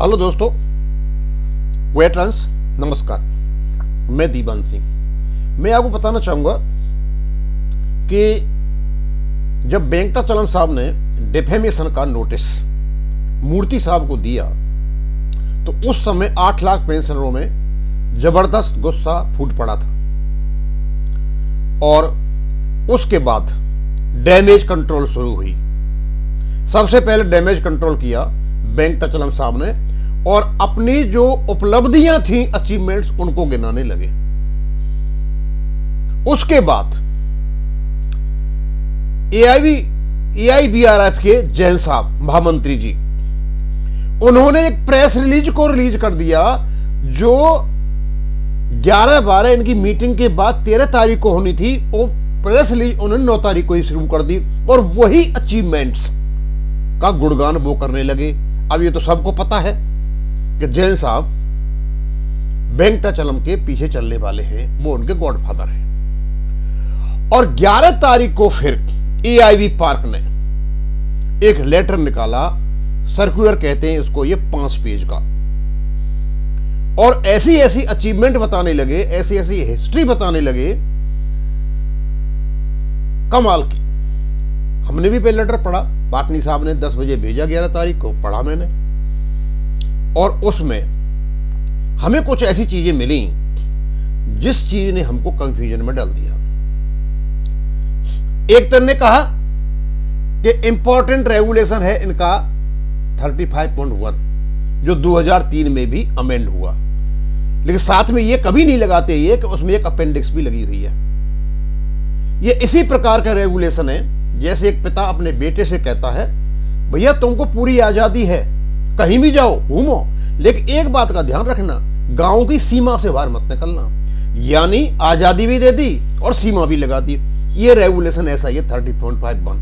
Hello दोस्तों, veterans नमस्कार। मैं दीवान सिंह। मैं आपको बताना चाहूंगा कि जब बैंकटा चलन साहब ने डिफेमेशन का नोटिस मूर्ति साहब को दिया तो उस समय 8 लाख पेंशनरों में जबरदस्त गुस्सा फूट पड़ा था और उसके बाद डैमेज कंट्रोल शुरू हुई। सबसे पहले डैमेज कंट्रोल किया बैंक टचलम साहब ने और अपनी जो उपलब्धियां थी, अचीवमेंट्स, उनको गिनाने लगे। उसके बाद एआईबीआरएफ के जैन साहब महामंत्री जी, उन्होंने एक प्रेस रिलीज को रिलीज कर दिया जो 11-12 इनकी मीटिंग के बाद 13 तारीख को होनी थी। वो प्रेस रिलीज उन्होंने 9 तारीख को ही शुरू कर दी और वही अचीवमेंट्स का गुणगान वो करने लगे। अब ये तो सबको पता है कि जैन साहब बैंक टचलम के पीछे चलने वाले हैं, वो उनके गॉडफादर हैं। और 11 तारीख को फिर एआईबी पार्क ने एक लेटर निकाला, सर्कुलर कहते हैं इसको, ये 5 पेज का, और ऐसी ऐसी अचीवमेंट बताने लगे, ऐसी ऐसी हिस्ट्री बताने लगे, कमाल की। हमने भी पहले लेटर पढ़ा, पाटनी साहब ने 10 बजे भेजा, 11 तारीख को पढ़ा मैंने, और उसमें हमें कुछ ऐसी चीजें मिली जिस चीज ने हमको कंफ्यूजन में डाल दिया। एक तो ने कहा कि इंपॉर्टेंट रेगुलेशन है इनका 35.1 जो 2003 में भी अमेंड हुआ, लेकिन साथ में ये कभी नहीं लगाते ये कि उसमें एक अपेंडिक्स भी लगी हुई है। ये इसी प्रकार का रेगुलेशन है जैसे एक पिता अपने बेटे से कहता है, भैया तुमको पूरी आजादी है, कहीं भी जाओ घूमो, लेकिन एक बात का ध्यान रखना, गांव की सीमा से बाहर मत निकलना। यानी आजादी भी दे दी और सीमा भी लगा दी। ये रेगुलेशन ऐसा ही है 30.51।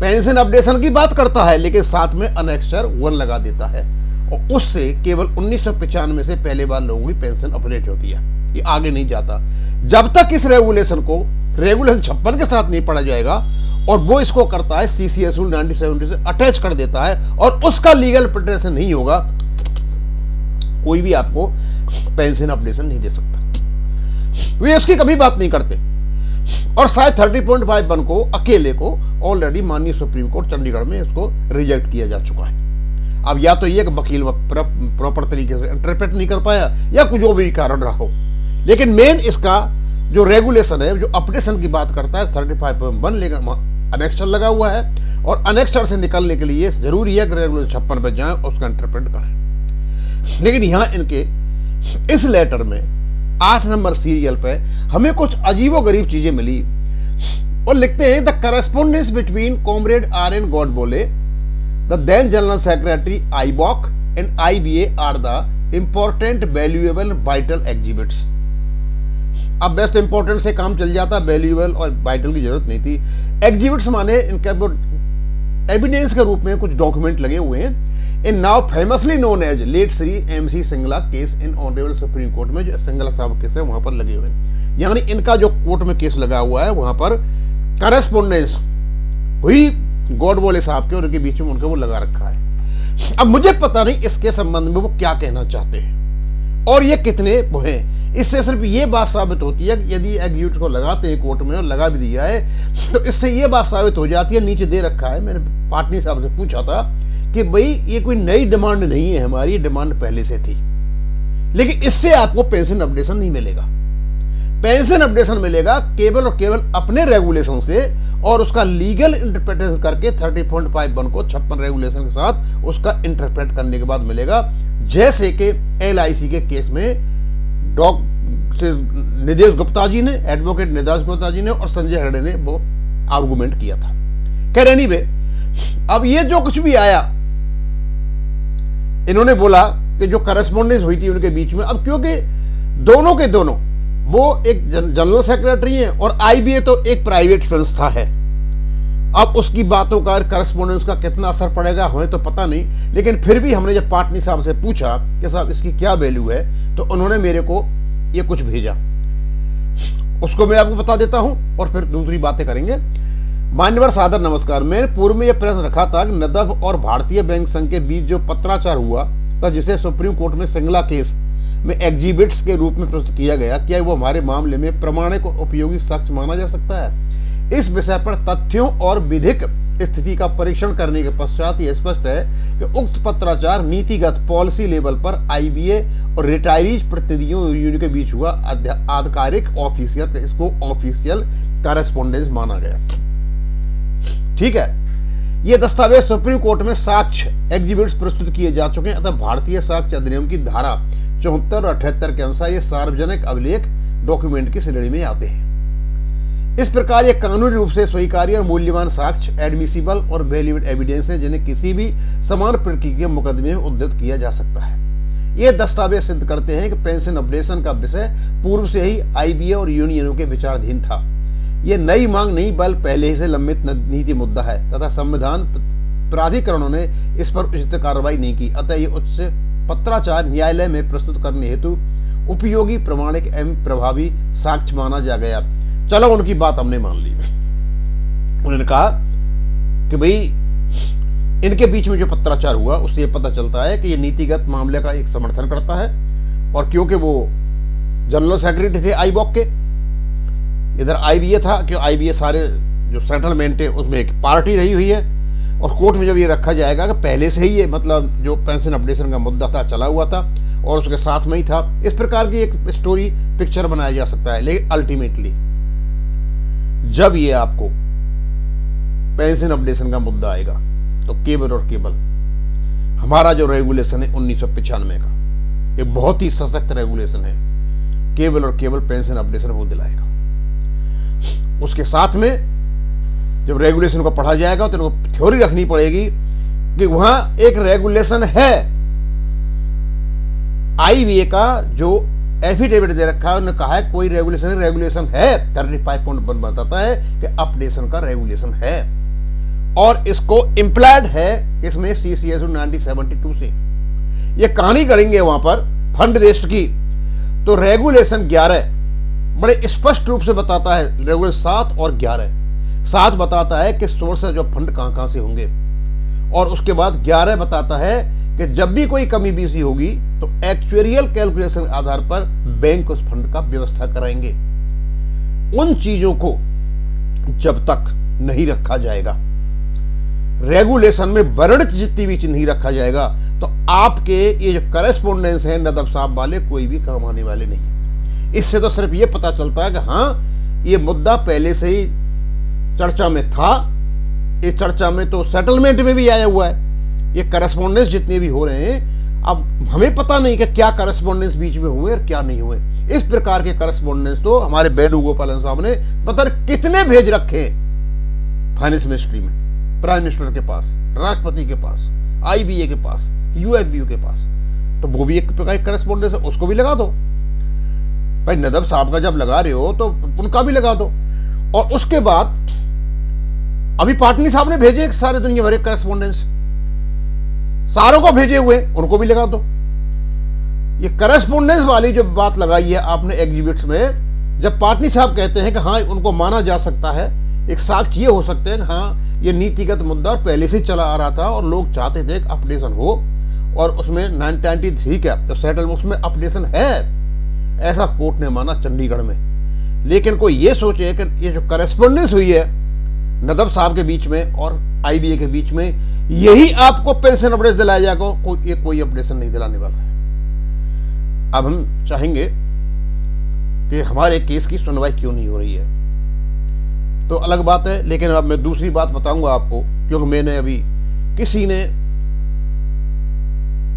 पेंशन अपडेशन की बात करता है लेकिन साथ में अनेक्सर 1 लगा देता है और उससे केवल 1995 से पहले बार लोगों की पेंशन अपडेट होती है, ये आगे नहीं जाता। जब तक इस रेगुलेशन को रेगुलेशन 56 के साथ नहीं पढ़ा जाएगा, और वो इसको करता है सीसीएस रूल 1970 से अटैच कर देता है और उसका लीगल प्रोटेक्शन नहीं होगा, कोई भी आपको पेंशन अपडेशन नहीं दे सकता। वे इसकी कभी बात नहीं करते। और शायद 30.51 को अकेले को ऑलरेडी माननीय सुप्रीम कोर्ट चंडीगढ़ में इसको रिजेक्ट किया जा चुका है। अब या तो ये वकील प्रॉपर तरीके से इंटरप्रेट नहीं कर पाया या कुछ जो भी कारण रहा हो, लेकिन मेन इसका जो रेगुलेशन है, जो अपडेशन की बात करता है 35.1, लेकिन अनेक्सर लगा हुआ है और अनेक्सर से निकलने के लिए जरूरी है कि रेगुलेशन 56 पे जाएं और उसका इंटरप्रेट करें। लेकिन यहां इनके इस लेटर में 8 नंबर सीरियल पे हमें कुछ अजीबोगरीब चीजें मिली और लिखते हैं, the correspondence between comrade RN Godbole, the then general secretary AIBOC and IBA are the important valuable vital exhibits. अब बेस्ट इंपॉर्टेंट से काम चल जाता, वैल्यूएबल और वाइटल की जरूरत नहीं थी। एग्जिबिट्स माने इनके एविडेंस के रूप में कुछ डॉक्यूमेंट लगे हुए हैं। In now famously known as late Shri MC Singla case in honourable supreme court में, जो सिंगला साहब केस है वहां पर लगे हुए हैं। यानी इनका जो कोर्ट में केस लगा हुआ है वहां पर करस्पॉन्डेंस हुई गॉडबोले साहब के और उनके बीच में उनका वो लगा रखा है। अब मुझे पता नहीं इसके संबंध में वो क्या कहना चाहते हैं और ये कितने वो हैं। इससे सिर्फ ये बात साबित होती है कि यदि एग्जीक्यूटिव को लगाते हैं कोर्ट में और लगा भी दिया है तो इससे ये बात साबित हो जाती है, नीचे दे रखा है, मैंने पाटनी साहब से पूछा था कि भाई ये कोई नई डिमांड नहीं है हमारी, डिमांड पहले से थी, लेकिन इससे आपको पेंशन अपडेशन नहीं मिलेगा। पेंशन अपडेशन मिलेगा केवल और केवल अपने रेगुलेशन से और उसका लीगल इंटरप्रिटेशन करके 30.51 को 56 रेगुलेशन के साथ उसका इंटरप्रेट करने के बाद मिलेगा। जैसे कि LIC के केस में निदेश गुप्ता जी ने, एडवोकेट निदेश गुप्ता जी ने और संजय हेगड़े ने वो आर्गुमेंट किया था। खैर एनीवे, अब ये जो कुछ भी आया, इन्होंने बोला कि जो करस्पॉन्डेंस हुई थी उनके बीच में, अब क्योंकि दोनों के दोनों वो एक जनरल सेक्रेटरी हैं और IBA तो एक प्राइवेट संस्था है, अब उसकी बातों का करस्पॉन्डेंस का कितना असर पड़ेगा हमें तो पता नहीं, लेकिन फिर भी हमने जब पाटनी साहब से पूछा कि साहब इसकी क्या वैल्यू है, तो उन्होंने मेरे को ये कुछ भेजा, उसको मैं आपको बता देता हूं और फिर दूसरी बातें करेंगे। मान्यवर सादर नमस्कार। मैंने पूर्व में यह प्रश्न रखा था कि नदफ और भारतीय बैंक संघ के बीच जो पत्राचार हुआ था, जिसे सुप्रीम कोर्ट में सिंगला केस में एग्जिबिट्स के रूप में प्रस्तुत किया गया, क्या वो हमारे मामले में प्रमाणिक और उपयोगी साक्ष्य माना जा सकता है? इस विषय पर तथ्यों और विधिक स्थिति का परीक्षण करने के पश्चात यह स्पष्ट है कि उक्त पत्राचार नीतिगत पॉलिसी लेवल पर आईबीए और रिटायरीज प्रतिनिधियों यूनियन के बीच हुआ आधिकारिक ऑफिशियल, इसको ऑफिशियल कॉरेस्पोंडेंस माना गया। ठीक है, ये दस्तावेज सुप्रीम कोर्ट में साक्ष्य एग्जिबिट्स प्रस्तुत किए जा चुके हैं, अतः भारतीय साक्ष्य अधिनियम की धारा 74 और 78 के अनुसार ये सार्वजनिक अभिलेख डॉक्यूमेंट की श्रेणी में आते हैं। इस प्रकार ये कानूनी रूप से स्वीकार्य और मूल्यवान साक्ष्य एडमिसिबल और वैलिड एविडेंस है, जिन्हें किसी भी समान प्रकृति के मुकदमे में उद्धृत किया जा सकता है। ये दस्तावेज सिद्ध करते हैं कि पेंशन अपडेशन का विषय पूर्व से ही आईबीए और यूनियनों के विचाराधीन था। यह नई मांग नहीं बल्कि पहले ही से लंबित नीति मुद्दा है तथा संविधान प्राधिकरणों ने इस पर उचित कार्रवाई नहीं की, अतः ये उच्च पत्राचार न्यायालय में प्रस्तुत करने हेतु उपयोगी, प्रमाणिक एवं प्रभावी साक्ष्य माना जा गया। चलो, उनकी बात हमने मान ली। उन्होंने कहा कि भाई इनके बीच में जो पत्राचार हुआ उससे यह पता चलता है कि यह नीतिगत मामले का एक समर्थन करता है, और क्योंकि वो जनरल सेक्रेटरी थे आईबॉक के, इधर आईबीए था, क्यों आईबीए सारे जो सेटलमेंट है उसमें एक पार्टी रही हुई है, और कोर्ट में जब ये रखा जाएगा कि पहले से ही ये मतलब जो पेंशन अपडेशन का मुद्दा था चला हुआ था और उसके साथ में ही था, इस प्रकार की एक स्टोरी पिक्चर बनाया जा सकता है। लेकिन अल्टीमेटली जब ये आपको पेंशन अपडेशन का मुद्दा आएगा तो केवल और केवल हमारा जो रेगुलेशन है 1995 का, ये बहुत ही सशक्त रेगुलेशन है, केवल और केवल पेंशन अपडेशन वो दिलाएगा। उसके साथ में जब रेगुलेशन को पढ़ा जाएगा तो इनको थ्योरी रखनी पड़ेगी कि वहां एक रेगुलेशन है। आईबीए का जो एफिडेविट दे रखा है, उन्होंने कहा है कोई रेगुलेशन है, 35.1 बताता है कि अपडेशन का रेगुलेशन है, और इसको इंप्लाइड है इसमें सीसीएस 1972 से। ये कहानी करेंगे वहां पर फंड बेस्ड की, तो रेगुलेशन 11 बड़े स्पष्ट रूप से बताता है, रेगुलेशन 7 और 11 बताता है कि सोर्सेज ऑफ फंड कहां से होंगे, और उसके बाद 11 बताता है कि जब भी कोई कमी बीसी होगी तो एक्चुअरियल कैलकुलेशन के आधार पर बैंक उस फंड का व्यवस्था कराएंगे। उन चीजों को जब तक नहीं रखा जाएगा, रेगुलेशन में वर्णित जितनी भी चीज नहीं रखा जाएगा, तो आपके ये जो करेस्पोंडेंस है नदब साहब वाले कोई भी काम आने वाले नहीं। इससे तो सिर्फ ये पता चलता है कि हाँ, ये मुद्दा पहले से ही चर्चा में था, इस चर्चा में तो सेटलमेंट में भी आया हुआ है। ये करस्पॉन्डेंस जितने भी हो रहे हैं, अब हमें पता नहीं कि क्या करस्पॉन्डेंस बीच में हुए और क्या नहीं हुए। इस प्रकार के करस्पॉन्डेंस तो हमारे वेणुगोपालन साहब ने पता नहीं कितने भेज रखे फाइनेंस मिनिस्ट्री में, प्राइम मिनिस्टर के पास, राष्ट्रपति के पास, आईबीए के पास, यूएफबीयू के पास। तो वो भी एक प्रकार का करस्पॉन्डेंस है, उसको भी लगा दो भाई। नदब साहब का जब लगा रहे हो तो उनका भी लगा दो। और उसके बाद अभी पाटनी साहब ने भेजे सारे दुनिया भर के करस्पॉन्डेंस, सारों को भेजे हुए, उनको भी लगा दो। ये करस्पॉन्डेंस वाली जो बात लगाई है आपने एग्जिबिट्स में, जब पाटनी साहब कहते हैं कि हाँ उनको माना जा सकता है, एक साक्ष्य ये हो सकते हैं कि हाँ ये नीतिगत मुद्दा पहले से चला आ रहा था और लोग चाहते थे कि अपडेशन हो, और उसमें 1993 का तो सेटलमेंट उसमें अपडेशन है, ऐसा कोर्ट ने माना चंडीगढ़ में। लेकिन कोई ये सोचे कि ये जो करस्पॉन्डेंस हुई है नदब साहब के बीच में और आईबीए के बीच में, यही आपको पेंशन अपडेशन दिलाया जाएगा, कोई अपडेशन नहीं दिलाने वाला है। अब हम चाहेंगे कि हमारे केस की सुनवाई क्यों नहीं हो रही है, तो अलग बात है। लेकिन अब मैं दूसरी बात बताऊंगा आपको, क्योंकि मैंने अभी किसी ने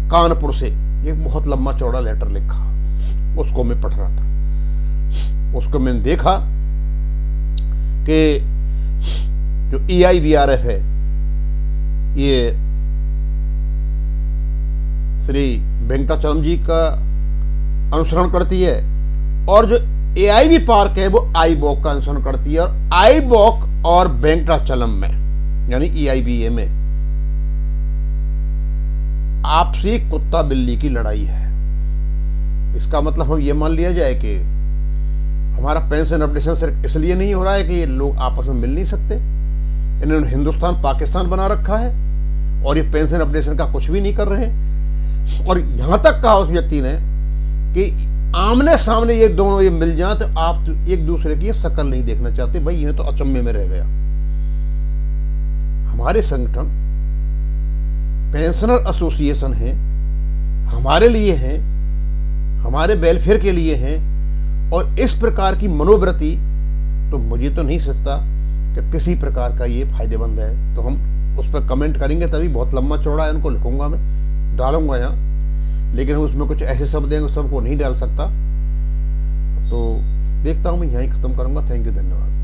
कानपुर से एक बहुत लंबा चौड़ा लेटर लिखा, उसको मैं पढ़ रहा था। उसको मैंने देखा कि जो EIVRF है ये श्री वेंकटाचलम जी का अनुसरण करती है, और जो AIB पार्क है वो आईबॉक का अनुसरण करती है, और आईबॉक और वेंकटाचलम में यानी EIBA में आपसी कुत्ता बिल्ली की लड़ाई है। इसका मतलब हम ये मान लिया जाए कि हमारा पेंशन अपडेशन सिर्फ इसलिए नहीं हो रहा है कि ये लोग आपस में मिल नहीं सकते, इन्होंने हिंदुस्तान पाकिस्तान बना रखा है और ये पेंशन अपडेशन का कुछ भी नहीं कर रहे हैं। और यहां तक कहा उस व्यक्ति ने कि आमने सामने ये दोनों ये मिल जाए तो आप एक दूसरे की शक्ल नहीं देखना चाहते। भाई ये तो अचंभे में रह गया। हमारे संगठन पेंशनर एसोसिएशन है, हमारे लिए है, हमारे वेलफेयर के लिए है, और इस प्रकार की मनोवृत्ति तो मुझे तो नहीं सोचता कि किसी प्रकार का ये फायदेमंद है। तो हम उस पर कमेंट करेंगे, तभी बहुत लंबा चौड़ा है, उनको लिखूंगा, मैं डालूंगा यहाँ, लेकिन उसमें कुछ ऐसे शब्द हैं सबको नहीं डाल सकता। तो देखता हूं मैं यहीं खत्म करूंगा। थैंक यू, धन्यवाद।